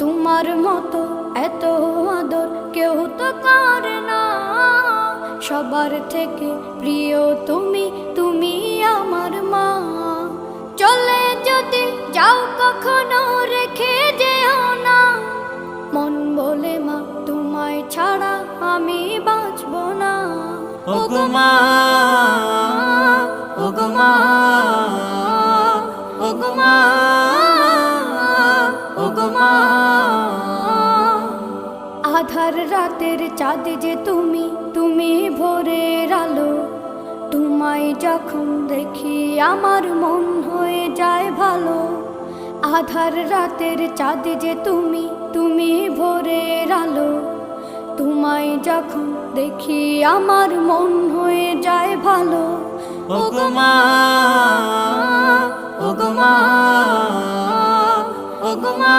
তোমার মতো এত আদর কেউ তো করে না। সবার থেকে প্রিয় তুমি, তুমি আমার মা। চলে যদি যাও কখনো রেখে যেও না, মন বলে মা তোমায় ছাড়া আমি বাঁচব না। ওগো মা, ওগো মা, ওগো মা, ওগো মা। আধার রাতের চাঁদ যে তুমি, তুমি ভোরের আলো। তোমায় যখন দেখি আমার মন হয়ে যায় ভালো। আধার রাতের চাঁদ যে তুমি, তুমি ভোরের আলো। তোমায় যখন দেখি আমার মন হয়ে যায় ভালো। ওগো মা, ওগো মা, ওগো মা।